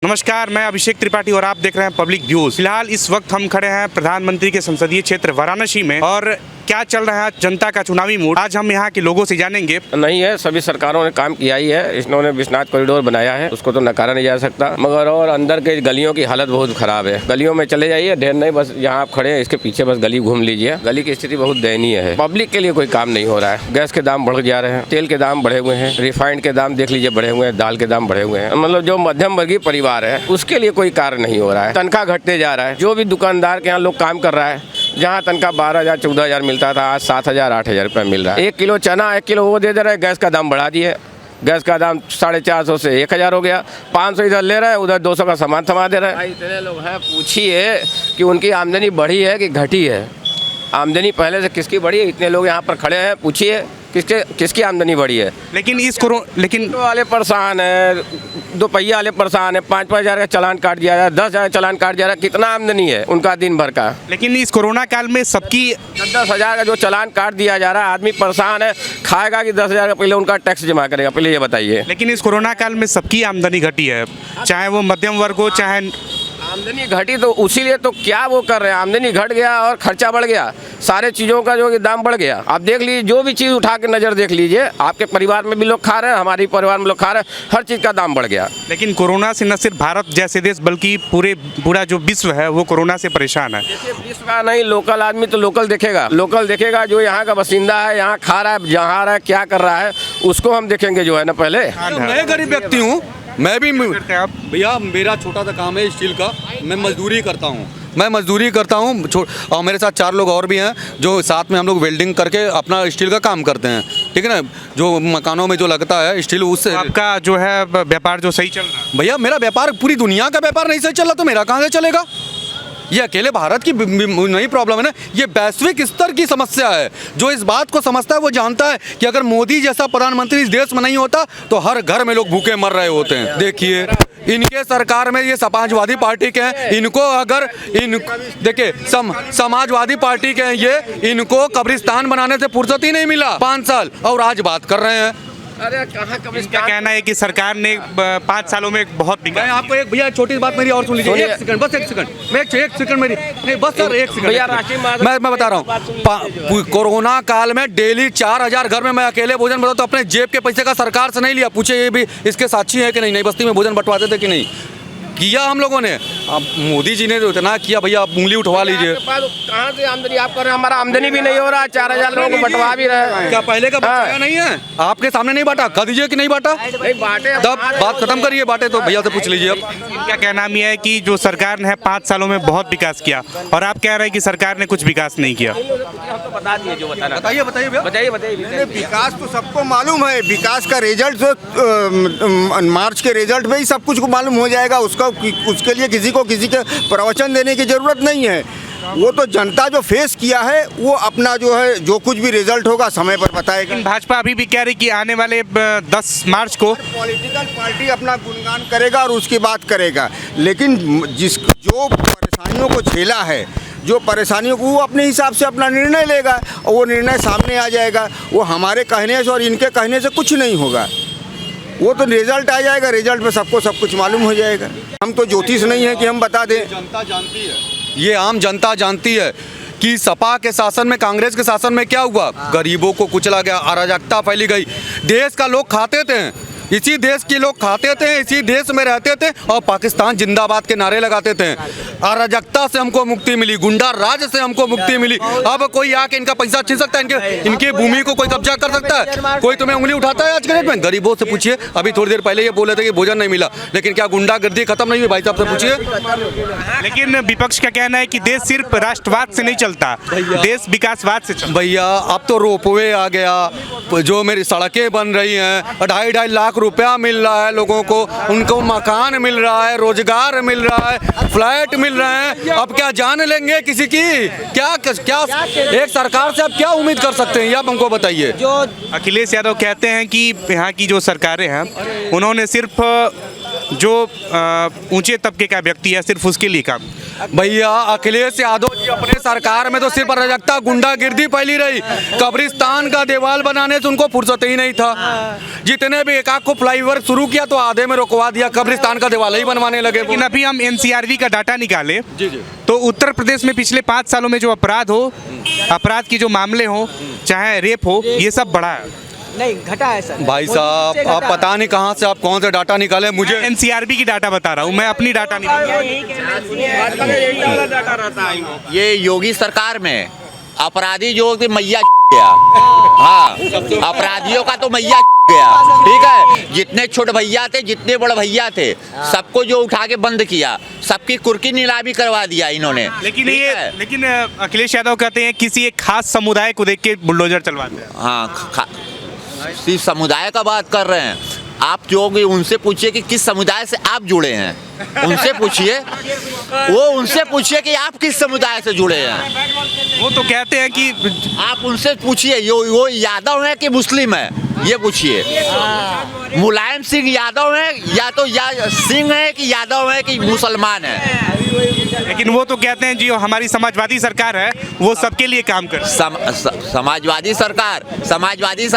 नमस्कार, मैं अभिषेक त्रिपाठी और आप देख रहे हैं पब्लिक व्यूज। फिलहाल इस वक्त हम खड़े हैं प्रधानमंत्री के संसदीय क्षेत्र वाराणसी में और क्या चल रहा है जनता का चुनावी मूड, आज हम यहाँ के लोगों से जानेंगे। नहीं है, सभी सरकारों ने काम किया ही है। इन्होंने विश्वनाथ कॉरिडोर बनाया है, उसको तो नकारा नहीं जा सकता, मगर और अंदर के गलियों की हालत बहुत खराब है। गलियों में चले जाइए, ढेर नहीं, बस यहाँ आप खड़े हैं इसके पीछे बस गली घूम लीजिए, गली की स्थिति बहुत दयनीय है। पब्लिक के लिए कोई काम नहीं हो रहा है। गैस के दाम बढ़ जा रहे हैं, तेल के दाम बढ़े हुए हैं, रिफाइंड के दाम देख लीजिए बढ़े हुए हैं, दाल के दाम बढ़े हुए हैं। मतलब जो मध्यम वर्गीय परिवार है उसके लिए कोई कार्य नहीं हो रहा है। तनख्वाह घटते जा रहा है। जो भी दुकानदार के यहाँ लोग काम कर रहा है, जहाँ तनख्वाह 12,000 14,000 मिलता था, आज 7,000 8,000 रुपये मिल रहा है। 1 किलो चना 1 किलो वो दे रहे हैं। गैस का दाम बढ़ा दिए, गैस का दाम 450 से 1,000 हो गया। 500 इधर ले रहे हैं, उधर 200 का सामान थमा दे रहे हैं। इतने लोग हैं, पूछिए कि उनकी आमदनी बढ़ी है कि घटी है। आमदनी पहले से किसकी बढ़ी है? इतने लोग यहाँ पर खड़े हैं, पूछिए किसकी आमदनी बढ़ी है। लेकिन वाले परेशान है, 2 पहिया वाले परेशान है। 5-5 हज़ार का चालान काट दिया जाए, 10,000 चालान काट दिया जाए। कितना आमदनी है उनका दिन भर का? लेकिन इस कोरोना काल में सबकी 10-10 हज़ार का जो चालान काट दिया जा रहा है, आदमी परेशान है। खाएगा कि 10,000 का पहले उनका टैक्स जमा करेगा? पहले ये बताइए। लेकिन इस कोरोना काल में सबकी आमदनी घटी है, चाहे वो मध्यम वर्ग हो चाहे। आमदनी घटी तो उसीलिए तो क्या वो कर रहे हैं, आमदनी घट गया और खर्चा बढ़ गया, सारे चीज़ों का जो दाम बढ़ गया। आप देख लीजिए, जो भी चीज़ उठा के नज़र देख लीजिए, आपके परिवार में भी लोग खा रहे हैं, हमारे परिवार में लोग खा रहे हैं, हर चीज़ का दाम बढ़ गया। लेकिन कोरोना से न सिर्फ भारत जैसे देश बल्कि पूरा जो विश्व है वो कोरोना से परेशान है। विश्व का नहीं, लोकल आदमी तो लोकल देखेगा। जो यहाँ का बासिंदा है, यहाँ खा रहा है, जहाँ रहा है, क्या कर रहा है, उसको हम देखेंगे जो है ना। पहले मैं गरीब व्यक्ति हूँ, मैं भी भैया, मेरा छोटा सा काम है स्टील का, मैं मजदूरी करता हूँ। और मेरे साथ 4 लोग और भी हैं जो साथ में हम लोग वेल्डिंग करके अपना स्टील का काम करते हैं, ठीक है ना। जो मकानों में जो लगता है स्टील, उससे आपका जो है व्यापार जो सही चल रहा है? भैया मेरा व्यापार, पूरी दुनिया का व्यापार नहीं सही चल रहा तो मेरा कहाँ से चलेगा? ये अकेले भारत की नहीं प्रॉब्लम है ना, ये वैश्विक स्तर की समस्या है। जो इस बात को समझता है वो जानता है कि अगर मोदी जैसा प्रधानमंत्री इस देश में नहीं होता तो हर घर में लोग भूखे मर रहे होते हैं। देखिए, इनके सरकार में ये समाजवादी पार्टी के हैं, देखिए समाजवादी पार्टी के हैं ये, इनको कब्रिस्तान बनाने से फुर्सत ही नहीं मिला 5 साल, और आज बात कर रहे हैं। अरे कहाँ क्या कहना है कि सरकार ने 5 सालों में बहुत विकास? मैं आपको एक भैया छोटी बात मेरी और सुन लीजिए, एक सेकंड मेरी, नहीं बस सर, एक सेकंड मैं बता रहा हूँ। कोरोना काल में डेली 4,000 घर में मैं अकेले भोजन बताता, तो अपने जेब के पैसे का सरकार से नहीं लिया। पूछे ये भी इसके साक्षी है कि नहीं, नई बस्ती में भोजन बंटवाते थे कि नहीं किया हम लोगों ने? अब मोदी जी ने तो इतना किया, भैया आप उंगली उठवा लीजिए। कहाँ से आमदनी आप कर रहे हैं? हमारा आमदनी भी नहीं हो रहा, 4,000 लोगों को बंटवा भी रहे हैं। क्या पहले का बंटाया नहीं है? आपके सामने नहीं बांटा, कह दीजिए कि नहीं बांटा, तब बात खत्म करिए। बांटे तो भैया से पूछ लीजिए। अब इनका कहना भी है कि जो सरकार ने 5 सालों में बहुत विकास किया, और आप कह रहे हैं कि सरकार ने कुछ विकास नहीं किया। बताइए। विकास तो सबको मालूम है, विकास का रिजल्ट तो मार्च के रिजल्ट में ही सब कुछ को मालूम हो जाएगा। उसके लिए किसी के प्रवचन देने की जरूरत नहीं है। वो तो जनता जो फेस किया है वो अपना जो है, जो कुछ भी रिजल्ट होगा समय पर बताएगी। लेकिन भाजपा अभी भी कह रही कि आने वाले 10 मार्च को पॉलिटिकल पार्टी अपना गुणगान करेगा और उसकी बात करेगा, लेकिन जो परेशानियों को झेला है, जो परेशानियों को, वो अपने हिसाब से अपना निर्णय लेगा और वो निर्णय सामने आ जाएगा। वो हमारे कहने से और इनके कहने से कुछ नहीं होगा, वो तो रिजल्ट आ जाएगा, रिजल्ट में सबको सब कुछ मालूम हो जाएगा। हम तो ज्योतिष नहीं है कि हम बता दें। जनता जानती है, ये आम जनता जानती है कि सपा के शासन में, कांग्रेस के शासन में क्या हुआ। गरीबों को कुचला गया, अराजकता फैली गई। देश का लोग खाते थे, इसी देश के लोग खाते थे, इसी देश में रहते थे और पाकिस्तान जिंदाबाद के नारे लगाते थे। अराजकता से हमको मुक्ति मिली, गुंडा राज से हमको मुक्ति मिली। अब कोई आके इनका पैसा छीन सकता है, इनकी भूमि को कोई कब्जा कर सकता है? कोई तुम्हें उंगली उठाता है आज के डेट में? गरीबों से पूछिए। अभी थोड़ी देर पहले ये बोले थे कि भोजन नहीं मिला, लेकिन क्या गुंडागर्दी खत्म नहीं हुई? भाई साहब से पूछिए। लेकिन विपक्ष का कहना है कि देश सिर्फ राष्ट्रवाद से नहीं चलता, देश विकासवाद से चलता। भैया अब तो रोपवे आ गया, जो मेरी सड़कें बन रही हैं, 2.5 लाख रुपया मिल रहा है लोगों को, उनको मकान मिल रहा है, रोजगार मिल रहा है, फ्लैट मिल रहे हैं। अब क्या जान लेंगे किसी की? क्या एक सरकार से आप क्या उम्मीद कर सकते हैं, ये आप हमको बताइए। जो अखिलेश यादव कहते हैं कि यहाँ की जो सरकारें हैं उन्होंने सिर्फ जो ऊंचे तबके का व्यक्ति है सिर्फ उसके लिए काम। भैया अखिलेश यादव अपने सरकार में तो सिर्फ अराजकता गुंडागिर्दी फैली रही। कब्रिस्तान का दीवार बनाने से उनको फुर्सत ही नहीं था। जितने भी एक आध को फ्लाईओवर शुरू किया तो आधे में रुकवा दिया, कब्रिस्तान का दीवार ही बनवाने लगे। लेकिन अभी हम एनसीआरबी का डाटा निकाले जी जी। तो उत्तर प्रदेश में पिछले 5 सालों में जो अपराध की जो मामले हो, चाहे रेप हो, ये सब बढ़ा है। नहीं, घटा है सर। भाई साहब आप पता नहीं कहाँ से आप कौन सा डाटा निकाले, मुझे एनसीआरबी की डाटा बता रहा हूँ, मैं अपनी डाटा नहीं। ये योगी सरकार में अपराधी जो कि मैया गया, हाँ अपराधियों का तो मैया गया, ठीक है। जितने छोटे भैया थे, जितने बड़े भैया थे, सबको जो उठा के बंद किया, सबकी कुर्की नीलामी करवा दिया इन्होंने। लेकिन अखिलेश यादव कहते हैं किसी एक खास समुदाय को देख के बुलडोजर चलवाते हैं। हाँ, सिर्फ समुदाय का बात कर रहे हैं आप। जो भी उनसे पूछिए कि किस समुदाय से आप जुड़े हैं, उनसे पूछिए, वो उनसे पूछिए कि आप किस समुदाय से जुड़े हैं। वो तो कहते हैं कि आप उनसे पूछिए वो यादव है कि मुस्लिम है, ये पूछिए। मुलायम सिंह यादव है या तो सिंह है कि यादव है कि मुसलमान है। लेकिन वो तो कहते हैं जी हमारी समाजवादी सरकार है, वो सबके लिए काम कर। समाजवादी सरकार, समाजवादी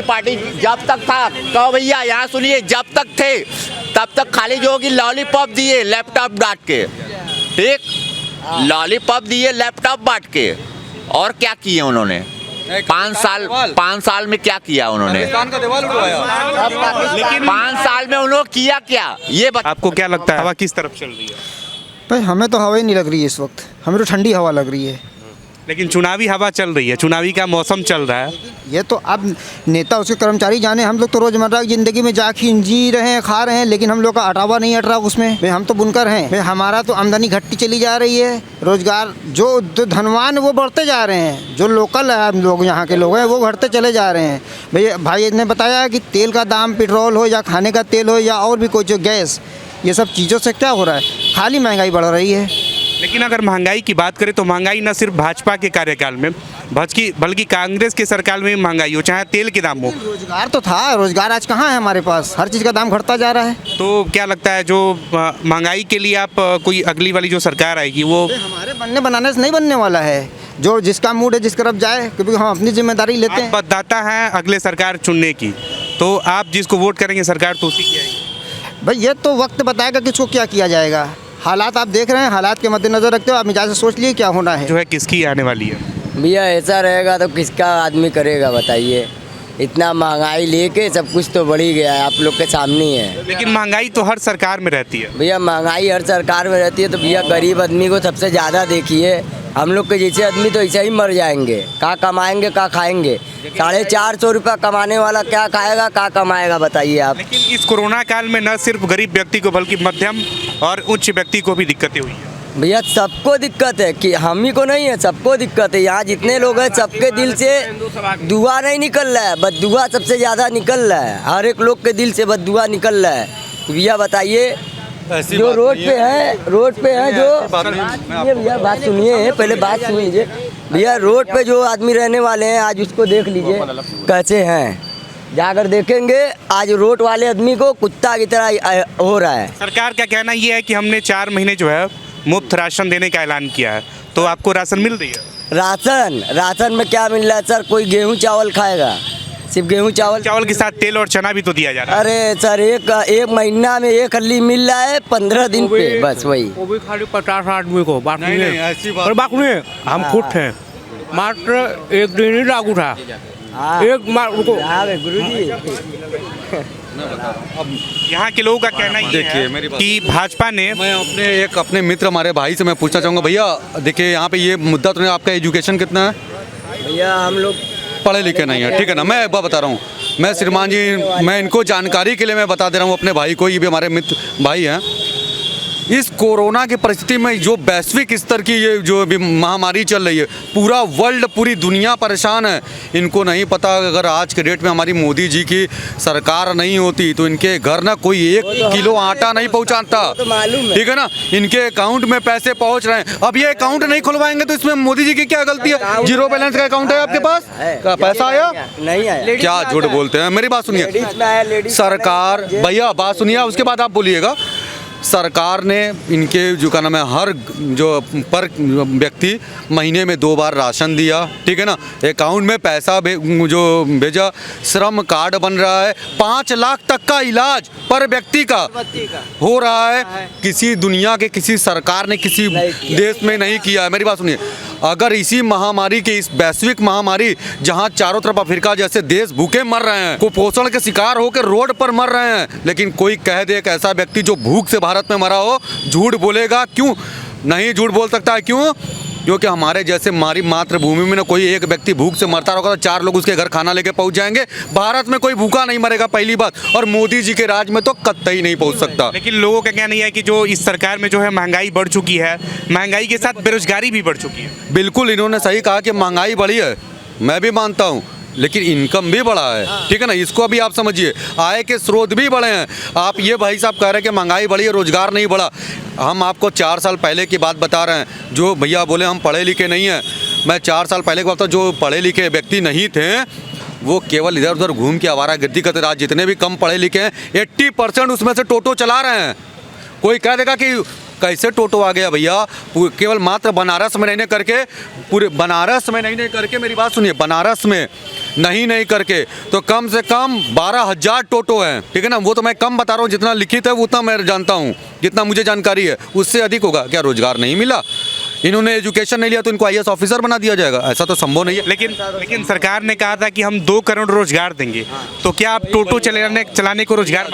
पार्टी जब तक था, तो भैया यहाँ सुनिए, जब तक थे तब तक खाली जो होगी लॉलीपॉप दिए लैपटॉप बांट के, ठीक, लॉलीपॉप दिए लैपटॉप बांट के। और क्या किए उन्होंने 5 साल में क्या किया उन्होंने? लेकिन 5 साल में उन्होंने किया क्या, ये आपको क्या लगता है हवा किस तरफ चल रही है? भाई हमें तो हवा ही नहीं लग रही है इस वक्त, हमें तो ठंडी हवा लग रही है। लेकिन चुनावी हवा चल रही है, चुनावी का मौसम चल रहा है। ये तो अब नेता उसके कर्मचारी जाने, हम लोग तो रोजमर्रा की जिंदगी में जी रहे हैं, खा रहे हैं, लेकिन हम लोग का अटावा नहीं हट रहा उसमें। भाई हम तो बुनकर हैं, भाई हमारा तो आमदनी घटती चली जा रही है। रोजगार जो धनवान वो बढ़ते जा रहे हैं, जो लोकल है हम लोग यहाँ के लोग हैं वो घटते चले जा रहे हैं। भाई ने बताया कि तेल का दाम, पेट्रोल हो या खाने का तेल हो या और भी कोई जो गैस, ये सब चीज़ों से क्या हो रहा है, खाली महंगाई बढ़ रही है। लेकिन अगर महंगाई की बात करें तो महंगाई न सिर्फ भाजपा के कार्यकाल में बल्कि कांग्रेस के सरकार में महंगाई हो, चाहे तेल के दाम हो। रोजगार तो था, रोजगार आज कहाँ है हमारे पास, हर चीज़ का दाम घटता जा रहा है। तो क्या लगता है जो महंगाई के लिए आप कोई अगली वाली जो सरकार आएगी वो हमारे बनाने से नहीं बनने वाला है। जो जिसका मूड है जिस तरफ जाए, क्योंकि हम अपनी जिम्मेदारी लेते हैं। मतदाता है अगले सरकार चुनने की, तो आप जिसको वोट करेंगे सरकार तो उसी की आएगी। भाई ये तो वक्त बताएगा किसको क्या किया जाएगा। हालात आप देख रहे हैं, हालात के मद्देनजर रखते हो आप मिजाज से सोच लिए क्या होना है। जो है किसकी आने वाली है? भैया ऐसा रहेगा तो किसका आदमी करेगा बताइए। इतना महंगाई लेके सब कुछ तो बढ़ ही गया है, आप लोग के सामने ही है। लेकिन महंगाई तो हर सरकार में रहती है भैया, महंगाई हर सरकार में रहती है, तो भैया गरीब आदमी को सबसे ज़्यादा देखिए। हम लोग के जैसे आदमी तो ऐसे ही मर जाएंगे, कहाँ कमाएंगे कहाँ खाएंगे। 450 रुपया कमाने वाला क्या खाएगा कहाँ कमाएगा बताइए आप। लेकिन इस कोरोना काल में न सिर्फ गरीब व्यक्ति को बल्कि मध्यम और उच्च व्यक्ति को भी दिक्कतें हुई है। भैया सबको दिक्कत है, कि हम ही को नहीं है, सबको दिक्कत है। यहाँ जितने लोग हैं सबके दिल से दुआ नहीं निकल रहा है, बददुआ सबसे ज़्यादा निकल रहा है। हर एक लोग के दिल से बददुआ निकल रहा है। भैया बताइए, जो रोड पे है जो ये भैया बात सुनिए, पहले बात सुन लीजिए भैया। रोड पे जो आदमी रहने वाले हैं आज उसको देख लीजिए कैसे हैं, जाकर देखेंगे आज रोड वाले आदमी को कुत्ता की तरह हो रहा है। सरकार का कहना ये है कि हमने 4 महीने जो है मुफ्त राशन देने का ऐलान किया है, तो आपको राशन मिल रही है? राशन में क्या मिल रहा है सर? कोई गेहूँ चावल खाएगा? सिर्फ गेहूँ चावल के साथ तेल और चना भी तो दिया जा रहा है। अरे सर एक महीना में एक हल्ली मिल रहा है 15 दिन पे, बस वही। वो भी खाली 50 आदमी को, बाकी नहीं। हम खुद थे, मात्र 1 दिन ही लागू था। गुरुजी यहाँ के लोगों का कहना ये है कि भाजपा ने, मैं अपने मित्र हमारे भाई से मैं पूछना चाहूँगा, भैया देखिए यहाँ पे ये मुद्दा तो नहीं, आपका एजुकेशन कितना है? भैया हम लोग पढ़े लिखे नहीं है, ठीक है ना। मैं एक बार बता रहा हूँ, मैं श्रीमान जी, मैं इनको जानकारी के लिए मैं बता दे रहा हूँ अपने भाई को, ये भी हमारे मित्र भाई हैं। इस कोरोना की परिस्थिति में जो वैश्विक स्तर की ये जो अभी महामारी चल रही है, पूरा वर्ल्ड, पूरी दुनिया परेशान है। इनको नहीं पता अगर आज के डेट में हमारी मोदी जी की सरकार नहीं होती तो इनके घर ना कोई 1 किलो आटा नहीं पहुंचाता, ठीक है ना। इनके अकाउंट में पैसे पहुंच रहे हैं। अब ये अकाउंट नहीं खुलवाएंगे तो इसमें मोदी जी की क्या गलती है? 0 बैलेंस का अकाउंट है आपके पास, पैसा आया नहीं आया? क्या झूठ बोलते हैं? मेरी बात सुनिए, सरकार, भैया बात सुनिए, उसके बाद आप बोलिएगा। सरकार ने इनके जो का नाम है हर जो पर व्यक्ति महीने में 2 बार राशन दिया, ठीक है ना, अकाउंट में पैसा जो भेजा, श्रम कार्ड बन रहा है, 5 लाख तक का इलाज पर व्यक्ति का हो रहा है। किसी दुनिया के किसी सरकार ने किसी देश में नहीं किया है। मेरी बात सुनिए, अगर इसी महामारी के, इस वैश्विक महामारी जहां चारों तरफ अफ्रीका जैसे देश भूखे मर रहे हैं, कुपोषण के शिकार होकर रोड पर मर रहे हैं, लेकिन कोई कह दे एक ऐसा व्यक्ति जो भूख से भारत में मरा हो, झूठ बोलेगा? क्यों नहीं झूठ बोल सकता है? क्यों? क्योंकि हमारे जैसे हमारी मातृभूमि में ना कोई एक व्यक्ति भूख से मरता होगा तो 4 लोग उसके घर खाना लेके पहुंच जाएंगे। भारत में कोई भूखा नहीं मरेगा, पहली बात। और मोदी जी के राज में तो कतई नहीं पहुंच सकता। लेकिन लोगों का कहना यह है कि जो इस सरकार में जो है महंगाई बढ़ चुकी है, महंगाई के साथ बेरोजगारी भी बढ़ चुकी है। बिल्कुल, इन्होंने सही कहा कि महंगाई बढ़ी है, मैं भी मानता हूँ, लेकिन इनकम भी बढ़ा है, ठीक है ना, इसको भी आप समझिए। आय के स्रोत भी बढ़े हैं। आप ये भाई साहब कह रहे हैं कि महंगाई बढ़ी है, रोजगार नहीं बढ़ा। हम आपको 4 साल पहले की बात बता रहे हैं। जो भैया बोले हम पढ़े लिखे नहीं हैं, मैं 4 साल पहले की बात, जो पढ़े लिखे व्यक्ति नहीं थे वो केवल इधर उधर घूम के आवारागर्दी करते रहे। आज जितने भी कम पढ़े लिखे हैं 80% उसमें से टोटो चला रहे हैं। कोई कह देगा कि कैसे टोटो आ गया भैया, केवल मात्र बनारस में नहीं करके, पूरे बनारस में नहीं करके, मेरी बात सुनिए, बनारस में नहीं करके तो कम से कम 12,000 टोटो हैं, ठीक है ना। वो तो मैं कम बता रहा हूँ, जितना लिखित है उतना मैं जानता हूँ, जितना मुझे जानकारी है, उससे अधिक होगा। क्या रोजगार नहीं मिला? इन्होंने एजुकेशन नहीं लिया तो इनको IAS ऑफिसर बना दिया जाएगा? ऐसा तो संभव नहीं है। लेकिन सरकार ने कहा था कि हम 2 करोड़ रोजगार देंगे, तो क्या आप टोटो चलाने को रोजगार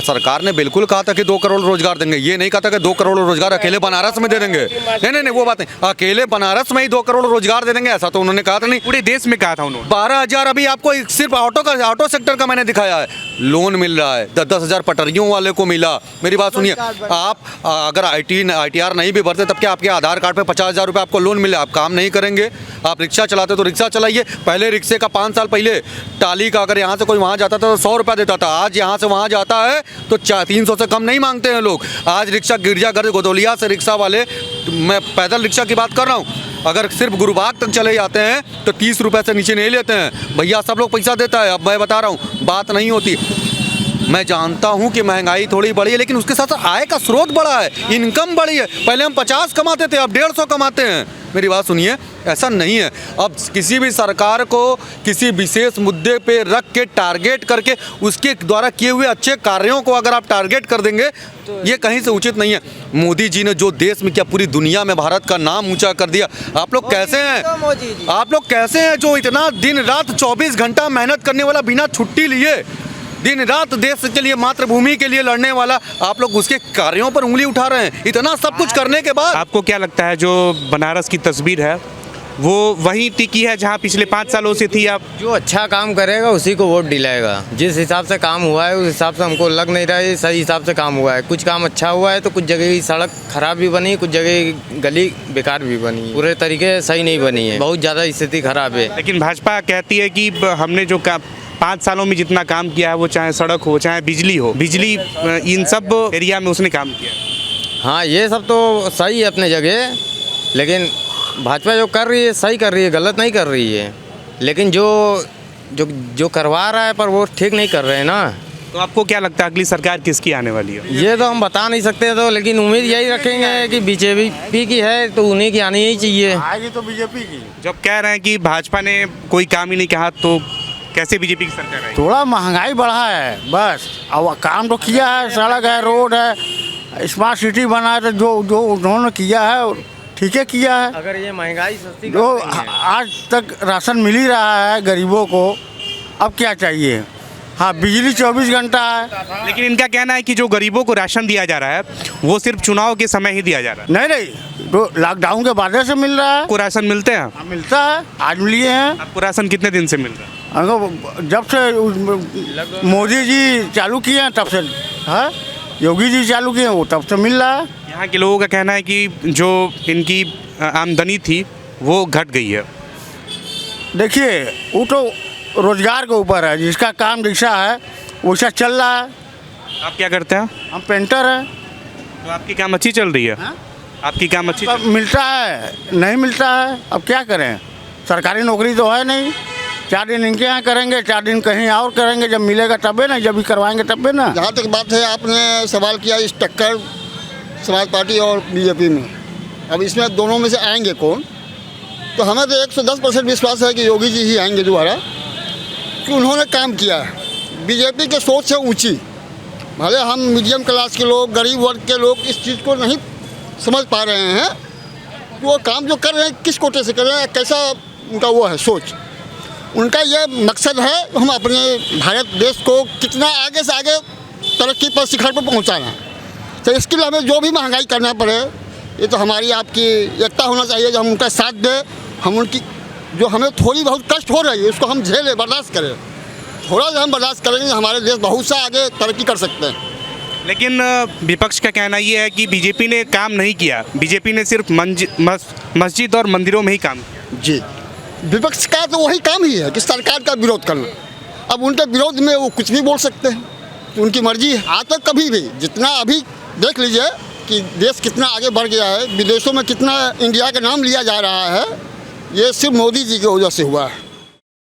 सरकार ने बिल्कुल कहा था कि 2 करोड़ रोजगार देंगे। ये नहीं कहा था कि 2 करोड़ रोजगार अकेले बनारस में दे देंगे। नहीं, वो बात नहीं, अकेले बनारस में ही 2 करोड़ रोजगार दे देंगे ऐसा तो उन्होंने कहा था नहीं। पूरे देश में कहा था उन्होंने। 12,000 अभी आपको सिर्फ ऑटो सेक्टर का मैंने दिखाया है, लोन मिल रहा है। 10,000 पटरियों वाले को मिला। मेरी बात सुनिए, आप अगर ITR नहीं भी भरते तब क्या आपके आधार कार्ड पे 50,000 रुपये आपको लोन मिले? आप काम नहीं करेंगे, आप रिक्शा चलाते तो रिक्शा चलाइए। पहले रिक्शे का 5 साल पहले टाली का अगर यहाँ से कोई वहाँ जाता था तो 100 रुपया देता था। आज यहाँ से वहाँ जाता है तो 300 से कम नहीं मांगते हैं लोग। आज रिक्शा गिरजाघर गोदौलिया से रिक्शा वाले, मैं पैदल रिक्शा की बात कर रहा हूँ, अगर सिर्फ गुरुबाग तक चले जाते हैं तो 30 रुपये से नीचे नहीं लेते हैं। भैया सब लोग पैसा देता है। अब मैं बता रहा हूँ, बात नहीं होती। मैं जानता हूं कि महंगाई थोड़ी बढ़ी है, लेकिन उसके साथ आय का स्रोत बढ़ा है, इनकम बढ़ी है। पहले हम 50 कमाते थे, अब 150 कमाते हैं। मेरी बात सुनिए, ऐसा नहीं है। अब किसी भी सरकार को किसी विशेष मुद्दे पे रख के टारगेट करके उसके द्वारा किए हुए अच्छे कार्यों को अगर आप टारगेट कर देंगे तो ये कहीं से उचित नहीं है। मोदी जी ने जो देश में क्या पूरी दुनिया में भारत का नाम ऊंचा कर दिया। आप लोग कैसे हैं? आप लोग कैसे हैं जो इतना दिन रात 24 घंटा मेहनत करने वाला, बिना छुट्टी लिए दिन रात देश के लिए, मातृभूमि के लिए लड़ने वाला, आप लोग उसके कार्यों पर उंगली उठा रहे हैं। इतना सब कुछ करने के बाद आपको क्या लगता है जो बनारस की तस्वीर है वो वही टिकी है जहां पिछले 5 सालों से थी? आप जो अच्छा काम करेगा उसी को वोट दिलाएगा। जिस हिसाब से काम हुआ है उस हिसाब से हमको लग नहीं रहा है सही हिसाब से काम हुआ है। कुछ काम अच्छा हुआ है तो कुछ जगह की सड़क खराब भी बनी, कुछ जगह गली बेकार भी बनी, पूरे तरीके सही नहीं बनी है, बहुत ज़्यादा स्थिति खराब है। लेकिन भाजपा कहती है कि हमने जो 5 सालों में जितना काम किया है, वो चाहे सड़क हो चाहे बिजली हो, बिजली इन सब एरिया में उसने काम किया। हाँ, ये सब तो सही है अपने जगह, लेकिन भाजपा जो कर रही है सही कर रही है, गलत नहीं कर रही है। लेकिन जो करवा रहा है पर वो ठीक नहीं कर रहे हैं ना। तो आपको क्या लगता है अगली सरकार किसकी आने वाली है? ये तो हम बता नहीं सकते, तो लेकिन उम्मीद यही रखेंगे कि बीजेपी की है तो उन्हीं की आनी ही चाहिए। आएगी तो बीजेपी की। जब कह रहे हैं कि भाजपा ने कोई काम ही नहीं कहा तो कैसे बीजेपी की सरकार आई? थोड़ा महंगाई बढ़ा है बस, अब काम तो किया है, सड़क है, रोड है, स्मार्ट सिटी बना है, तो जो उन्होंने किया है ठीक है किया है। अगर ये महंगाई सस्ती जो आज तक राशन मिल ही रहा है गरीबों को, अब क्या चाहिए। हाँ, बिजली 24 घंटा है। लेकिन इनका कहना है कि जो गरीबों को राशन दिया जा रहा है वो सिर्फ चुनाव के समय ही दिया जा रहा है। नहीं, तो लॉकडाउन के बाद से मिल रहा है। आपको राशन मिलते हैं? मिलता है, आज लिए हैं। आपको राशन कितने दिन से मिल रहा है? जब से मोदी जी चालू किए हैं तब से, हाँ, योगी जी चालू किए हैं वो तब से मिल रहा है। यहाँ के लोगों का कहना है कि जो इनकी आमदनी थी वो घट गई है। देखिए, वो तो रोजगार के ऊपर है, जिसका काम रिक्शा है वैसा चल रहा है। आप क्या करते हैं? हम पेंटर हैं। तो आपकी काम अच्छी चल रही है? आपकी काम अच्छी मिलता है, नहीं मिलता है, अब क्या करें। सरकारी नौकरी तो है नहीं। 4 दिन इनके यहाँ करेंगे, 4 दिन कहीं और करेंगे, जब मिलेगा तबे ना, जब भी करवाएंगे तबे ना। जहाँ तक बात है, आपने सवाल किया इस टक्कर समाज पार्टी और बीजेपी में। अब इसमें दोनों में से आएंगे कौन, तो हमें तो 110% विश्वास है कि योगी जी ही आएंगे दोबारा, कि उन्होंने काम किया है। बीजेपी के सोच से ऊंची, भले हम मीडियम क्लास के लोग, गरीब वर्ग के लोग इस चीज़ को नहीं समझ पा रहे हैं कि वो काम जो कर रहे हैं किस कोटे से कर रहे हैं, कैसा उनका वो है सोच। उनका ये मकसद है हम अपने भारत देश को कितना आगे से आगे तरक्की पर शिखर पर पहुंचाना। तो इसके लिए हमें जो भी महंगाई करना पड़े, ये तो हमारी आपकी एकता होना चाहिए, जो हम उनका साथ दें। हम उनकी जो हमें थोड़ी बहुत कष्ट हो रही है उसको हम झेलें, बर्दाश्त करें। थोड़ा सा हम बर्दाश्त करेंगे, हमारे देश बहुत सा आगे तरक्की कर सकते हैं। लेकिन विपक्ष का कहना ये है कि बीजेपी ने काम नहीं किया, बीजेपी ने सिर्फ मस्जिद और मंदिरों में ही काम किया। जी, विपक्ष का तो वही काम ही है कि सरकार का विरोध करना। अब उनके विरोध में वो कुछ भी बोल सकते हैं, तो उनकी मर्जी है। आज तक कभी भी जितना अभी देख लीजिए कि देश कितना आगे बढ़ गया है, विदेशों में कितना इंडिया का नाम लिया जा रहा है, ये सिर्फ मोदी जी की वजह से हुआ है।